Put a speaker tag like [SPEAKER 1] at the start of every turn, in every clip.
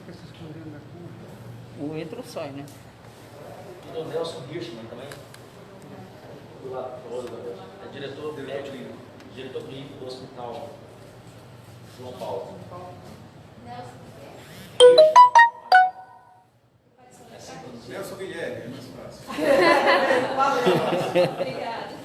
[SPEAKER 1] fica se escondendo da curva.
[SPEAKER 2] O entra ou sai, né?
[SPEAKER 3] E do Nelson Hirschman também. Do lado do outro, é diretor médico, diretor clínico do Hospital João Paulo.
[SPEAKER 4] Nelson Guilherme, é mais fácil.
[SPEAKER 5] Obrigada.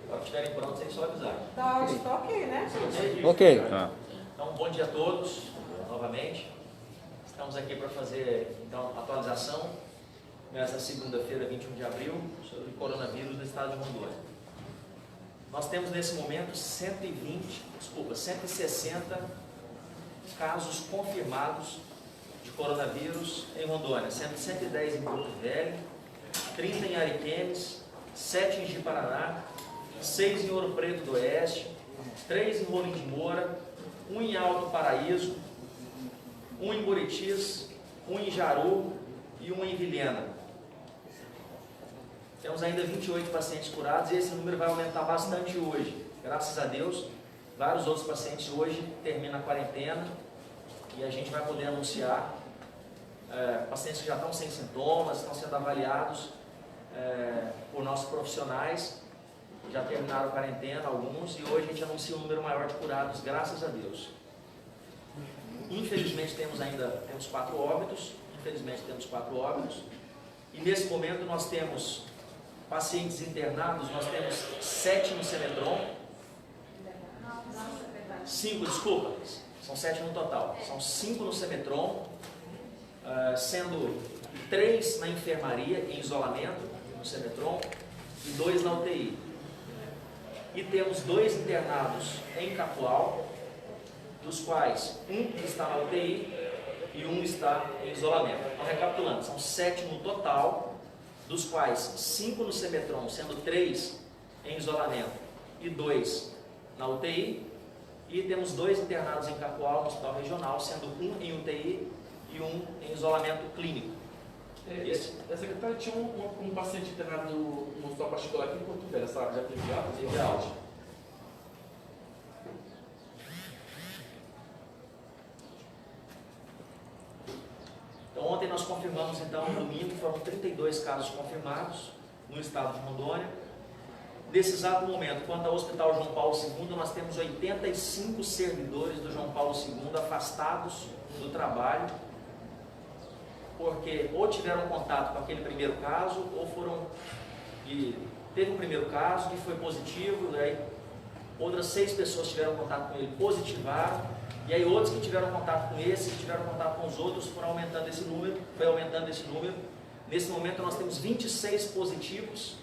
[SPEAKER 3] Quando estiverem prontos, vocês só avisar.
[SPEAKER 5] Tá ótimo, tá ok, né?
[SPEAKER 2] Ok.
[SPEAKER 6] Tá.
[SPEAKER 3] Então, bom dia a todos, novamente. Estamos aqui para fazer, então, atualização nessa segunda-feira, 21 de abril, sobre o coronavírus no estado de Rondônia. Nós temos nesse momento 160 casos confirmados de coronavírus em Rondônia, sendo 110 em Porto Velho, 30 em Ariquemes, 7 em Ji-Paraná, 6 em Ouro Preto do Oeste, 3 em Rolim de Moura, 1 em Alto Paraíso, 1 em Buritis, 1 em Jaru e 1 em Vilhena. Temos ainda 28 pacientes curados e esse número vai aumentar bastante hoje. Graças a Deus, vários outros pacientes hoje terminam a quarentena e a gente vai poder anunciar pacientes que já estão sem sintomas, estão sendo avaliados por nossos profissionais, já terminaram a quarentena, alguns, e hoje a gente anuncia um número maior de curados, graças a Deus. Infelizmente temos 4 óbitos, e nesse momento nós temos pacientes internados, nós temos 7 no Semetron, 5, desculpa, são 7 no total, são 5 no Semetron, sendo 3 na enfermaria, em isolamento, no Semetron, e 2 na UTI. E temos 2 internados em Capoal, dos quais um está na UTI e um está em isolamento. Então, recapitulando, são 7 no total, dos quais 5 no Semetron, sendo 3 em isolamento e 2 na UTI. E temos 2 internados em Capoal, no hospital regional, sendo 1 em UTI e 1 em isolamento clínico.
[SPEAKER 7] A secretária tinha um paciente internado no hospital particular aqui em Porto Velho, já teve alta?
[SPEAKER 3] Teve alta. Então, ontem nós confirmamos, então, no domingo, foram 32 casos confirmados no estado de Rondônia. Nesse exato momento, quanto ao Hospital João Paulo II, nós temos 85 servidores do João Paulo II afastados do trabalho, porque ou tiveram contato com aquele primeiro caso, ou teve um primeiro caso que foi positivo, daí outras 6 pessoas tiveram contato com ele, positivaram, e aí outros que tiveram contato com esse, que tiveram contato com os outros, foi aumentando esse número. Nesse momento nós temos 26 positivos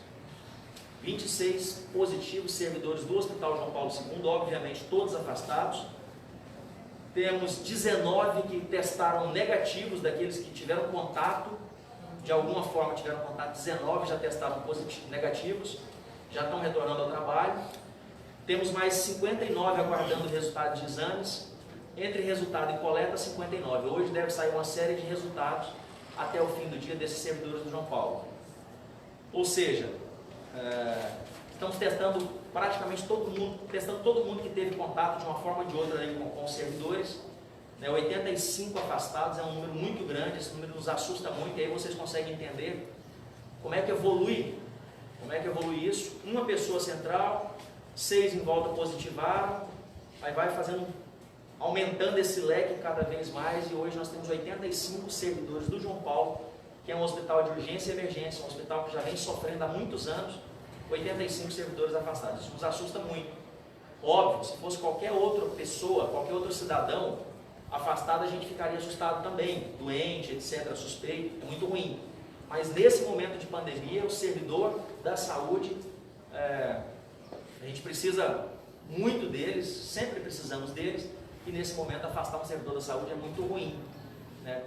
[SPEAKER 3] servidores do Hospital João Paulo II, obviamente todos afastados. Temos 19 que testaram negativos, daqueles que tiveram contato, de alguma forma tiveram contato, 19 já testaram negativos, já estão retornando ao trabalho. Temos mais 59 aguardando o resultado de exames. Entre resultado e coleta, 59. Hoje deve sair uma série de resultados até o fim do dia desses servidores do João Paulo. Ou seja, estamos testando praticamente todo mundo que teve contato de uma forma ou de outra aí com os servidores. 85 afastados é um número muito grande, esse número nos assusta muito, e aí vocês conseguem entender como é que evolui isso. Uma pessoa central, 6 em volta positivaram, aí vai aumentando esse leque cada vez mais, e hoje nós temos 85 servidores do João Paulo, que é um hospital de urgência e emergência, um hospital que já vem sofrendo há muitos anos, 85 servidores afastados. Isso nos assusta muito. Óbvio, se fosse qualquer outra pessoa, qualquer outro cidadão afastado, a gente ficaria assustado também, doente, etc., suspeito, é muito ruim. Mas nesse momento de pandemia, o servidor da saúde, a gente precisa muito deles, sempre precisamos deles, e nesse momento afastar um servidor da saúde é muito ruim,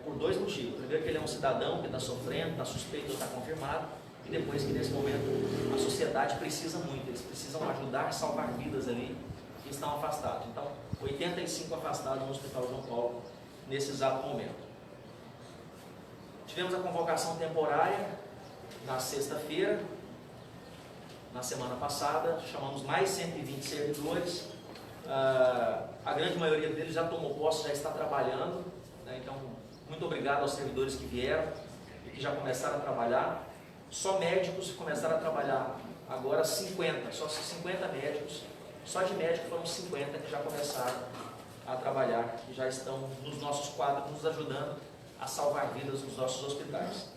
[SPEAKER 3] por 2 motivos. Primeiro, que ele é um cidadão que está sofrendo, está suspeito ou está confirmado, e depois que nesse momento a sociedade precisa muito, eles precisam ajudar, salvar vidas ali que estão afastados. Então, 85 afastados no Hospital João Paulo nesse exato momento. Tivemos a convocação temporária na sexta-feira, na semana passada, chamamos mais 120 servidores, a grande maioria deles já tomou posse, já está trabalhando, né? Então, muito obrigado aos servidores que vieram e que já começaram a trabalhar. Só médicos começaram a trabalhar agora 50, só 50 médicos, só de médico foram 50 que já começaram a trabalhar, que já estão nos nossos quadros, nos ajudando a salvar vidas nos nossos hospitais.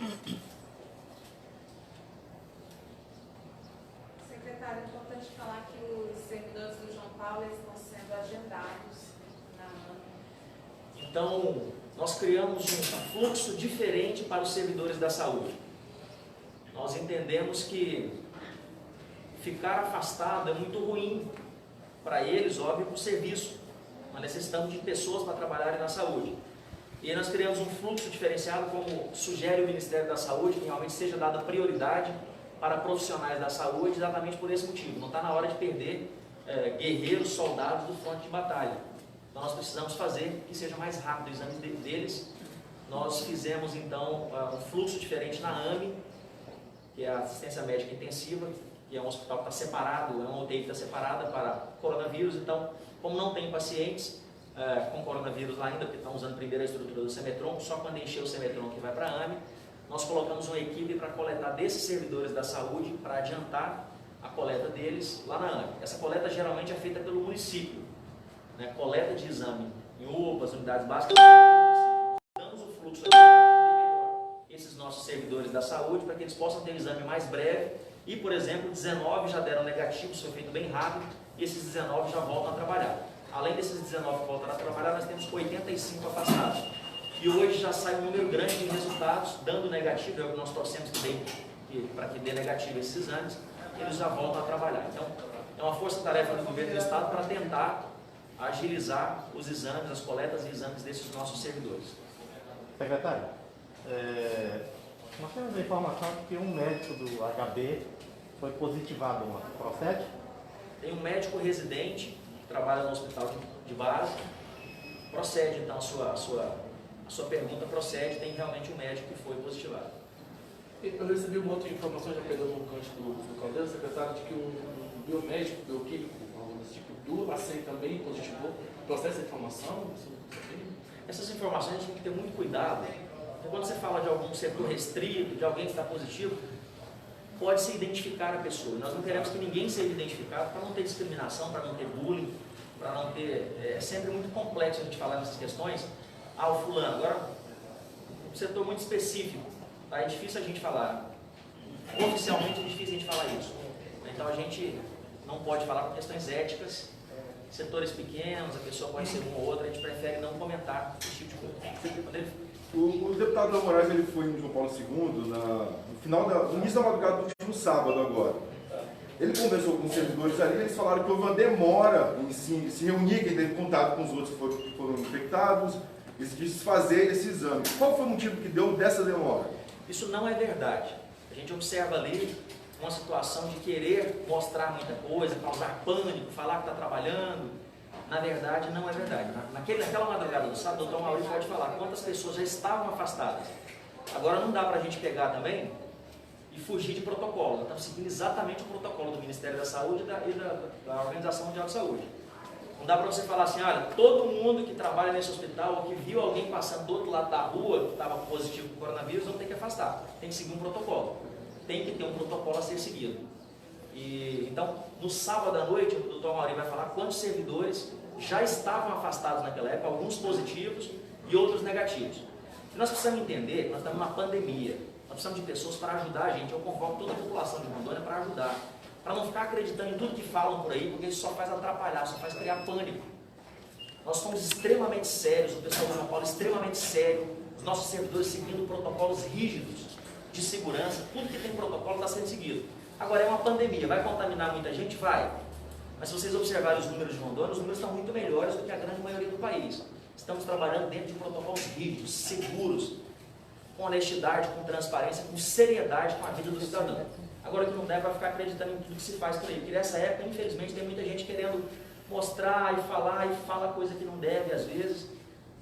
[SPEAKER 2] Secretário, é importante falar que os servidores do João Paulo estão sendo agendados na AME.
[SPEAKER 3] Então, nós criamos um fluxo diferente para os servidores da saúde. Nós entendemos que ficar afastado é muito ruim para eles, óbvio, para o serviço. Nós necessitamos de pessoas para trabalharem na saúde. E aí nós criamos um fluxo diferenciado, como sugere o Ministério da Saúde, que realmente seja dada prioridade para profissionais da saúde, exatamente por esse motivo. Não está na hora de perder guerreiros, soldados do fronte de batalha. Então nós precisamos fazer que seja mais rápido o exame deles. Nós fizemos então um fluxo diferente na AME, que é a assistência médica intensiva, que é um hospital que está separado, é uma UTI que está separada para coronavírus. Então, como não tem pacientes com coronavírus lá ainda, porque estão usando primeiro a estrutura do Semetron, só quando encher o Semetron que vai para a AME, nós colocamos uma equipe para coletar desses servidores da saúde, para adiantar a coleta deles lá na AME. Essa coleta geralmente é feita pelo município, né? Coleta de exame em UPAs, unidades básicas, damos o fluxo aqui para atender melhor esses nossos servidores da saúde, para que eles possam ter um exame mais breve. E, por exemplo, 19 já deram negativo, isso foi feito bem rápido, e esses 19 já voltam a trabalhar. Além desses 19 que voltaram a trabalhar, nós temos 85 afastados. E hoje já sai um número grande de resultados, dando negativo, é o que nós torcemos para que dê negativo esses exames, eles já voltam a trabalhar. Então, é uma força-tarefa do governo do Estado para tentar agilizar os exames, as coletas e exames desses nossos servidores.
[SPEAKER 5] Secretário, nós temos a informação de que um médico do HB foi positivado ontem. Procede?
[SPEAKER 3] Tem um médico residente que trabalha no hospital de base. Procede, então, a sua pergunta procede, tem realmente um médico que foi positivado.
[SPEAKER 7] Eu recebi uma outra informação, já pegando um canto do Caldeira, secretário, de que um biomédico, bioquímico, algo desse tipo, do ACEM também positivou. Processa a informação?
[SPEAKER 3] Essas informações a gente tem que ter muito cuidado. Então, quando você fala de algum setor restrito, de alguém que está positivo, pode-se identificar a pessoa. Nós não queremos que ninguém seja identificado para não ter discriminação, para não ter bullying, para não ter... É sempre muito complexo a gente falar nessas questões. Ah, o fulano. Agora, um setor muito específico, tá? É difícil a gente falar. Oficialmente é difícil a gente falar isso. Então a gente não pode falar por questões éticas. Setores pequenos, a pessoa pode ser uma ou outra, a gente prefere não comentar esse tipo de coisa.
[SPEAKER 6] O deputado Léo Moraes ele foi no João Paulo II no início da madrugada do último sábado agora. Ele conversou com os servidores ali, eles falaram que houve uma demora em se reunir, que ele teve contato com os outros que foram infectados, e se desfazer esse exame. Qual foi o motivo que deu dessa demora?
[SPEAKER 3] Isso não é verdade. A gente observa ali uma situação de querer mostrar muita coisa, causar pânico, falar que está trabalhando. Na verdade, não é verdade. Naquela madrugada do sábado, o doutor Maurício pode falar quantas pessoas já estavam afastadas. Agora, não dá para a gente pegar também e fugir de protocolo. Nós estamos seguindo exatamente o protocolo do Ministério da Saúde e da Organização Mundial de Saúde. Não dá para você falar assim, olha, todo mundo que trabalha nesse hospital ou que viu alguém passando do outro lado da rua que estava positivo com coronavírus, não tem que afastar. Tem que seguir um protocolo. Tem que ter um protocolo a ser seguido. Então, no sábado à noite, o doutor Mauri vai falar quantos servidores já estavam afastados naquela época, alguns positivos e outros negativos. E nós precisamos entender que nós estamos numa pandemia, nós precisamos de pessoas para ajudar a gente. Eu convoco toda a população de Rondônia para ajudar, para não ficar acreditando em tudo que falam por aí, porque isso só faz atrapalhar, só faz criar pânico. Nós somos extremamente sérios, o pessoal do São Paulo é extremamente sério, os nossos servidores seguindo protocolos rígidos de segurança, tudo que tem protocolo está sendo seguido. Agora é uma pandemia, vai contaminar muita gente? Vai. Mas se vocês observarem os números de Rondônia, os números estão muito melhores do que a grande maioria do país. Estamos trabalhando dentro de protocolos rígidos, seguros, com honestidade, com transparência, com seriedade com a vida do cidadão. Agora, o que não deve é ficar acreditando em tudo que se faz por aí, porque nessa época, infelizmente, tem muita gente querendo mostrar e fala coisa que não deve às vezes,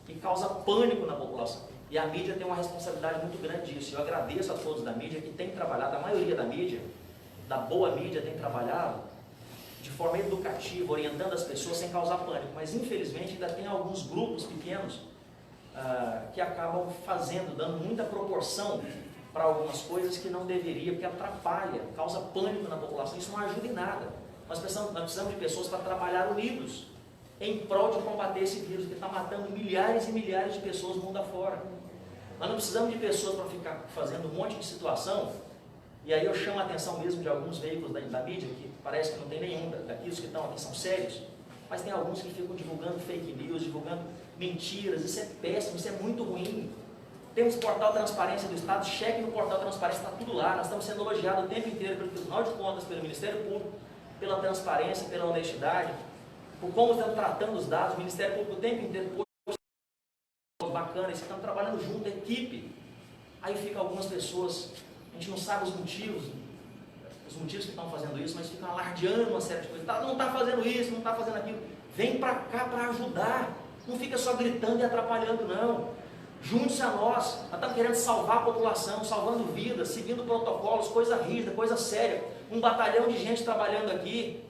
[SPEAKER 3] e causa pânico na população. E a mídia tem uma responsabilidade muito grande disso. Eu agradeço a todos da mídia que têm trabalhado, a maioria da mídia, da boa mídia tem trabalhado de forma educativa, orientando as pessoas sem causar pânico, mas infelizmente ainda tem alguns grupos pequenos que acabam dando muita proporção para algumas coisas que não deveria, porque atrapalha, causa pânico na população, isso não ajuda em nada. Nós precisamos de pessoas para trabalhar unidos em prol de combater esse vírus que está matando milhares e milhares de pessoas mundo afora. Nós não precisamos de pessoas para ficar fazendo um monte de situação, e aí eu chamo a atenção mesmo de alguns veículos da mídia, que parece que não tem nenhum daqueles que estão aqui são sérios, mas tem alguns que ficam divulgando fake news, divulgando mentiras, isso é péssimo, isso é muito ruim. Temos portal Transparência do Estado, cheque no portal Transparência, está tudo lá, nós estamos sendo elogiados o tempo inteiro pelo Tribunal de Contas, pelo Ministério Público, pela transparência, pela honestidade, por como estamos tratando os dados, o Ministério Público o tempo inteiro, bacana, eles estão trabalhando junto, equipe. Aí fica algumas pessoas, a gente não sabe os motivos que estão fazendo isso, mas ficam alardeando uma série de coisas. Não está fazendo isso, não está fazendo aquilo. Vem para cá para ajudar. Não fica só gritando e atrapalhando, não. Junte-se a nós. Nós estamos querendo salvar a população, salvando vidas, seguindo protocolos, coisa rígida, coisa séria. Um batalhão de gente trabalhando aqui.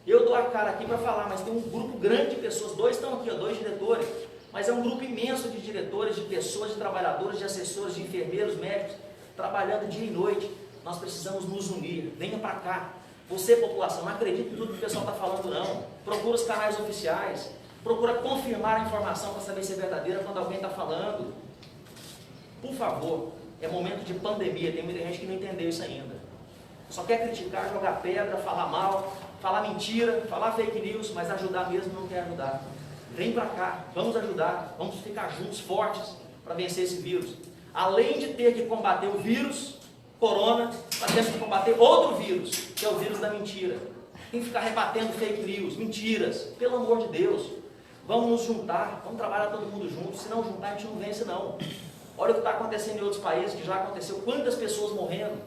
[SPEAKER 3] Eu dou a cara aqui para falar, mas tem um grupo grande de pessoas, 2 estão aqui, 2 diretores, mas é um grupo imenso de diretores, de pessoas, de trabalhadores, de assessores, de enfermeiros, médicos, trabalhando dia e noite. Nós precisamos nos unir. Venha para cá. Você, população, não acredite em tudo que o pessoal está falando, não. Procura os canais oficiais. Procura confirmar a informação para saber se é verdadeira quando alguém está falando. Por favor, é momento de pandemia. Tem muita gente que não entendeu isso ainda. Só quer criticar, jogar pedra, falar mal, falar mentira, falar fake news, mas ajudar mesmo não quer ajudar. Vem para cá, vamos ajudar, vamos ficar juntos, fortes, para vencer esse vírus. Além de ter que combater o vírus, corona, nós temos que combater outro vírus, que é o vírus da mentira. Tem que ficar rebatendo fake news, mentiras, pelo amor de Deus. Vamos nos juntar, vamos trabalhar todo mundo junto, se não juntar a gente não vence não. Olha o que está acontecendo em outros países, que já aconteceu, quantas pessoas morrendo.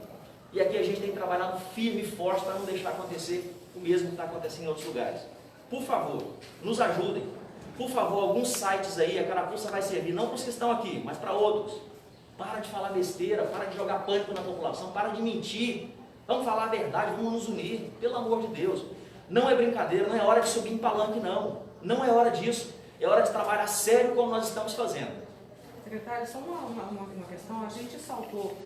[SPEAKER 3] E aqui a gente tem trabalhado firme e forte para não deixar acontecer o mesmo que está acontecendo em outros lugares. Por favor, nos ajudem. Por favor, alguns sites aí, a carapuça vai servir, não para os que estão aqui, mas para outros. Para de falar besteira, para de jogar pânico na população, para de mentir. Vamos falar a verdade, vamos nos unir, pelo amor de Deus. Não é brincadeira, não é hora de subir em palanque, não. Não é hora disso. É hora de trabalhar sério como nós estamos fazendo.
[SPEAKER 1] Secretário, só uma questão. A gente saltou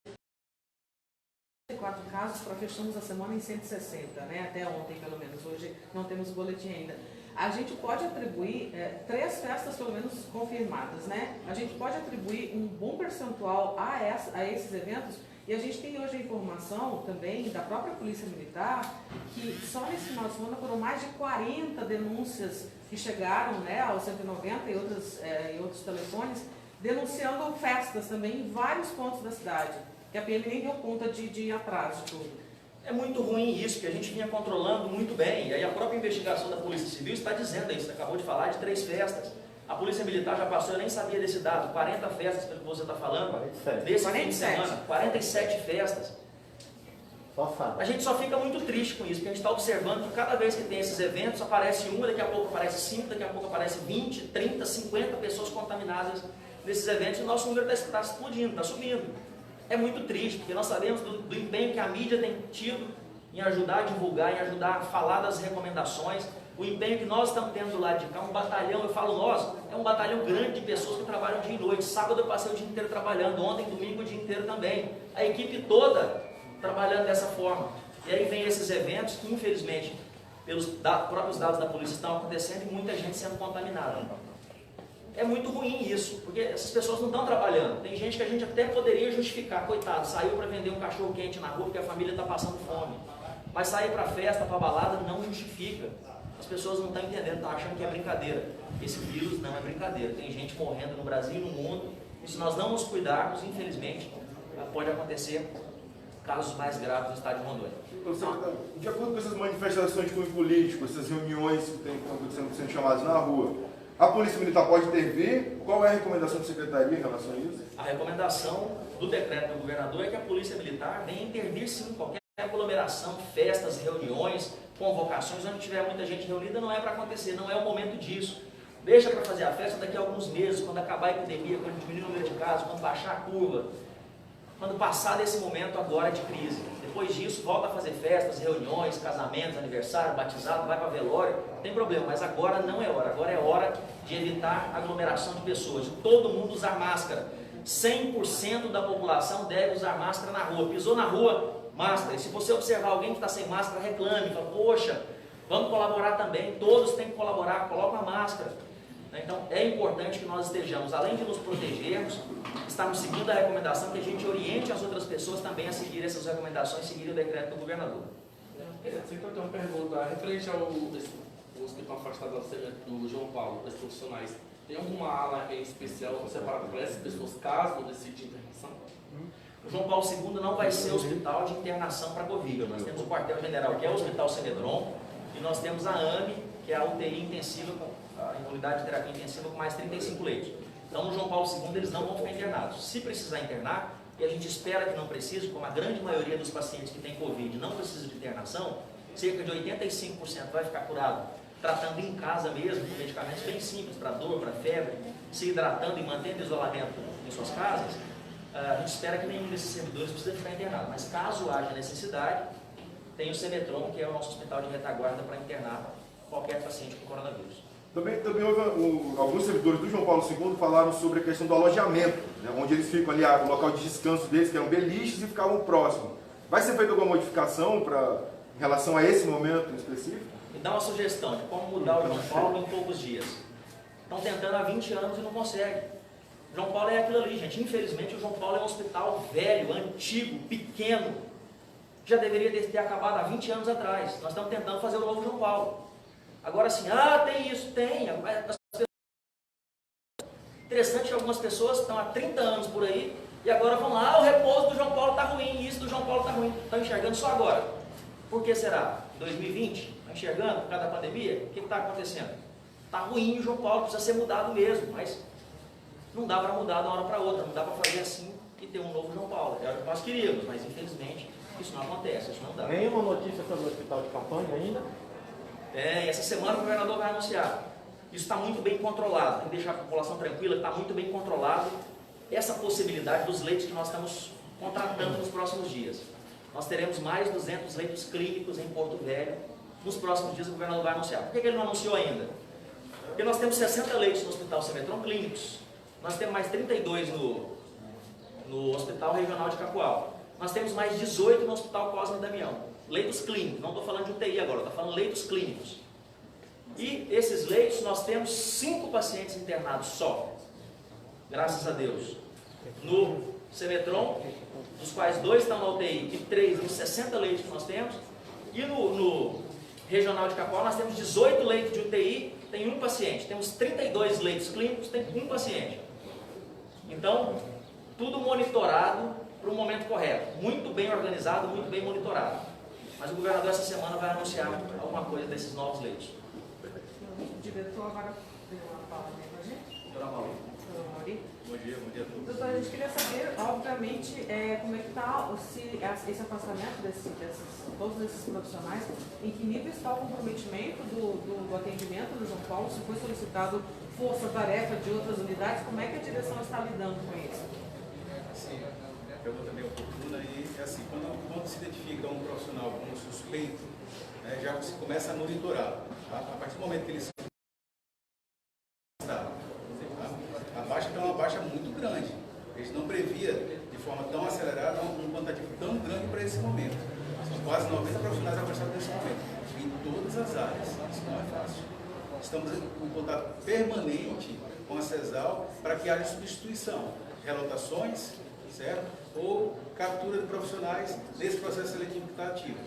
[SPEAKER 1] 4 casos para fechamos a semana em 160, né? Até ontem, pelo menos. Hoje não temos boletim ainda. A gente pode atribuir 3 festas, pelo menos, confirmadas, né? A gente pode atribuir um bom percentual a esses eventos. E a gente tem hoje a informação também da própria Polícia Militar que só nesse final de semana foram mais de 40 denúncias que chegaram, né, ao 190 e outros telefones, denunciando festas também em vários pontos da cidade, que a PM nem deu conta de ir atrás de tudo.
[SPEAKER 3] É muito ruim isso, que a gente vinha controlando muito bem. E aí a própria investigação da Polícia Civil está dizendo isso, você acabou de falar de 3 festas. A Polícia Militar já passou, eu nem sabia desse dado, 40 festas, pelo que você está falando,
[SPEAKER 5] 47.
[SPEAKER 3] nesse fim de semana, 47 festas.
[SPEAKER 5] Só sabe.
[SPEAKER 3] A gente só fica muito triste com isso, porque a gente está observando que cada vez que tem esses eventos, aparece uma, daqui a pouco aparece 5, daqui a pouco aparece 20, 30, 50 pessoas contaminadas nesses eventos, e o nosso número está explodindo, está subindo. É muito triste, porque nós sabemos do empenho que a mídia tem tido em ajudar a divulgar, em ajudar a falar das recomendações, o empenho que nós estamos tendo lá de cá, um batalhão, eu falo nós, é um batalhão grande de pessoas que trabalham dia e noite. Sábado eu passei o dia inteiro trabalhando, ontem, domingo, o dia inteiro também. A equipe toda trabalhando dessa forma. E aí vem esses eventos que, infelizmente, pelos próprios dados da polícia estão acontecendo e muita gente sendo contaminada. É muito ruim isso, porque essas pessoas não estão trabalhando. Tem gente que a gente até poderia justificar, coitado, saiu para vender um cachorro quente na rua porque a família está passando fome. Mas sair para festa, para balada, não justifica. As pessoas não estão entendendo, estão achando que é brincadeira. Esse vírus não é brincadeira. Tem gente morrendo no Brasil e no mundo. E se nós não nos cuidarmos, infelizmente, pode acontecer casos mais graves no estado de Rondônia.
[SPEAKER 6] De acordo com essas manifestações de cunho político, essas reuniões que estão sendo chamadas na rua, a Polícia Militar pode intervir? Qual é a recomendação da Secretaria em relação a isso?
[SPEAKER 3] A recomendação do decreto do governador é que a Polícia Militar venha intervir sim, qualquer aglomeração, festas, reuniões, convocações, onde tiver muita gente reunida, não é para acontecer, não é o momento disso. Deixa para fazer a festa daqui a alguns meses, quando acabar a epidemia, quando diminuir o número de casos, quando baixar a curva. quando passar desse momento agora de crise. Depois disso, volta a fazer festas, reuniões, casamentos, aniversário, batizado, vai para velório, não tem problema, mas agora não é hora. Agora é hora de evitar aglomeração de pessoas, de todo mundo usar máscara. 100% da população deve usar máscara na rua. Pisou na rua, máscara. E se você observar alguém que está sem máscara, reclame, fala, poxa, vamos colaborar também, todos têm que colaborar, coloca a máscara. Então é importante que nós estejamos, além de nos protegermos, estarmos seguindo a recomendação, que a gente oriente as outras pessoas também a seguir essas recomendações, seguir o decreto do governador.
[SPEAKER 7] Você tem uma pergunta referente ao hospital afastado do João Paulo, das profissionais. Tem alguma ala em especial separada para essas pessoas, caso decidir internação?
[SPEAKER 3] O João Paulo II não vai ser hospital de internação para Covid. Nós temos o quartel-general, que é o Hospital Semedron, e nós temos a AME, que é a UTI intensiva, a unidade de terapia intensiva com mais 35 leitos. Então, no João Paulo II, eles não vão ficar internados. Se precisar internar, e a gente espera que não precise, como a grande maioria dos pacientes que têm Covid não precisa de internação, cerca de 85% vai ficar curado, tratando em casa mesmo, com medicamentos bem simples, para dor, para febre, se hidratando e mantendo isolamento em suas casas. A gente espera que nenhum desses servidores precise ficar internado. Mas caso haja necessidade, tem o Semetron, que é o nosso hospital de retaguarda para internar qualquer paciente com coronavírus.
[SPEAKER 6] Também houve, alguns servidores do João Paulo II falaram sobre a questão do alojamento, né, onde eles ficam ali, o local de descanso deles, que eram beliches, e ficavam próximos. Vai ser feita alguma modificação em relação a esse momento em específico?
[SPEAKER 3] Me dá uma sugestão de como mudar o João Paulo em poucos dias. Estão tentando há 20 anos e não conseguem. João Paulo é aquilo ali, gente. Infelizmente, o João Paulo é um hospital velho, antigo, pequeno. Já deveria ter acabado há 20 anos atrás. Nós estamos tentando fazer o novo João Paulo. Agora sim, tem isso, tem. Interessante que algumas pessoas estão há 30 anos por aí e agora vão lá, o repouso do João Paulo está ruim, isso do João Paulo está ruim. Estão enxergando só agora. Por que será? 2020? Estão enxergando por causa da pandemia? O que está acontecendo? Está ruim o João Paulo, precisa ser mudado mesmo, mas não dá para mudar de uma hora para outra, não dá para fazer assim e ter um novo João Paulo. É o que nós queríamos, mas infelizmente isso não acontece, isso não dá.
[SPEAKER 5] Nenhuma notícia sobre o hospital de campanha ainda?
[SPEAKER 3] Essa semana o governador vai anunciar. Isso está muito bem controlado, tem que deixar a população tranquila, está muito bem controlado essa possibilidade dos leitos que nós estamos contratando nos próximos dias. Nós teremos mais 200 leitos clínicos em Porto Velho. Nos próximos dias o governador vai anunciar. Por que ele não anunciou ainda? Porque nós temos 60 leitos no Hospital Semetron clínicos. Nós temos mais 32 no Hospital Regional de Cacoal. Nós temos mais 18 no Hospital Cosme Damião. Leitos clínicos, não estou falando de UTI agora, estou falando leitos clínicos. E esses leitos nós temos 5 pacientes internados só, graças a Deus. No Semetron, dos quais 2 estão na UTI e 3 nos 60 leitos que nós temos. E no Regional de Cacoal nós temos 18 leitos de UTI, tem 1 paciente. Temos 32 leitos clínicos, tem 1 paciente. Então, tudo monitorado para o momento correto. Muito bem organizado, muito bem monitorado. Mas o governador essa semana vai anunciar alguma coisa desses novos leitos.
[SPEAKER 1] O diretor agora tem uma fala aí com a gente.
[SPEAKER 3] Doutora Mauri.
[SPEAKER 4] Bom dia a todos.
[SPEAKER 1] Doutor, a gente queria saber, obviamente, como é que está esse afastamento todos esses profissionais, em que nível está o comprometimento do atendimento do João Paulo, se foi solicitado força-tarefa de outras unidades, como é que a direção está lidando com isso?
[SPEAKER 4] Sim, pergunta bem oportuna e é assim, quando se identifica um profissional como suspeito, já se começa a monitorar. Tá? A partir do momento que ele está, a baixa é uma baixa muito grande. A gente não previa de forma tão acelerada um quantitativo tão grande para esse momento. São quase 90 profissionais afastados nesse momento, em todas as áreas. Isso não é fácil. Estamos em contato permanente com a CESAL para que haja substituição, relotações, certo? Ou captura de profissionais nesse processo seletivo que está ativo.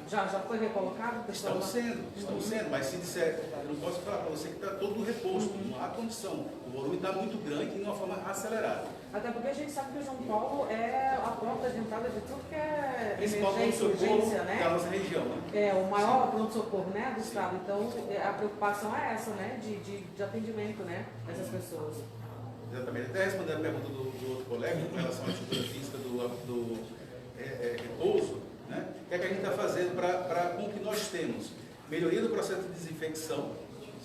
[SPEAKER 1] Já foi recolocado?
[SPEAKER 4] Estão sendo, mas se disser, eu não posso falar para você que está todo reposto, não há condição. O volume está muito grande e de uma forma acelerada.
[SPEAKER 1] Até porque a gente sabe que o João Paulo é a porta de entrada de tudo que é
[SPEAKER 4] Principal
[SPEAKER 1] emergência,
[SPEAKER 4] pronto-socorro
[SPEAKER 1] urgência, né?
[SPEAKER 4] da nossa região, né?
[SPEAKER 1] É o maior pronto-socorro, né, do estado. Então, a preocupação é essa, né, de atendimento, né, dessas pessoas.
[SPEAKER 4] Exatamente. Até respondendo a pergunta do outro colega com relação à estrutura física do repouso, né? O que é que a gente está fazendo com o que nós temos? Melhoria do processo de desinfecção,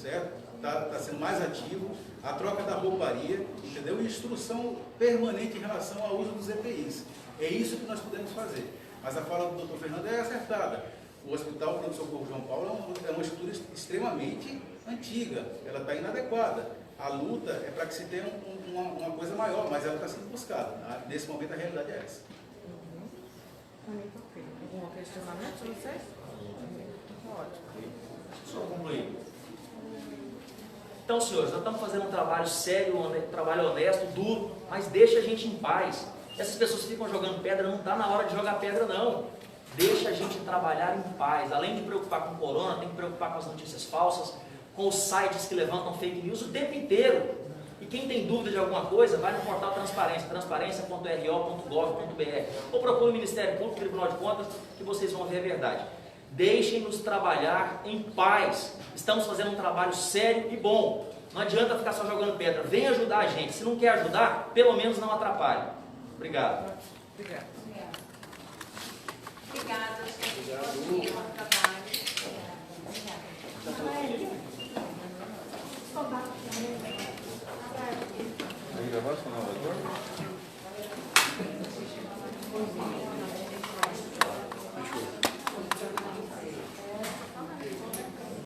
[SPEAKER 4] certo? está sendo mais ativo, a troca da rouparia, entendeu? E instrução permanente em relação ao uso dos EPIs. É isso que nós podemos fazer. Mas a fala do Dr. Fernando é acertada. O Hospital Pronto Socorro João Paulo é uma estrutura extremamente antiga, ela está inadequada. A luta é para que se tenha uma coisa maior, mas ela está sendo buscada. Nesse momento a realidade é essa.
[SPEAKER 1] Algum questionamento de vocês? Ótimo.
[SPEAKER 3] Só concluir. Então, senhores, nós estamos fazendo um trabalho sério, um trabalho honesto, duro, mas deixa a gente em paz. Essas pessoas que ficam jogando pedra, não está na hora de jogar pedra, não. Deixa a gente trabalhar em paz. Além de preocupar com o corona, tem que preocupar com as notícias falsas, com os sites que levantam fake news o tempo inteiro. E quem tem dúvida de alguma coisa, vai no portal Transparência, transparência.ro.gov.br, ou procure o Ministério Público, Tribunal de Contas, que vocês vão ver a verdade. Deixem-nos trabalhar em paz. Estamos fazendo um trabalho sério e bom. Não adianta ficar só jogando pedra. Vem ajudar a gente. Se não quer ajudar, pelo menos não atrapalhe. Obrigado.
[SPEAKER 1] Obrigado.
[SPEAKER 2] Obrigada, gente. Bom dia.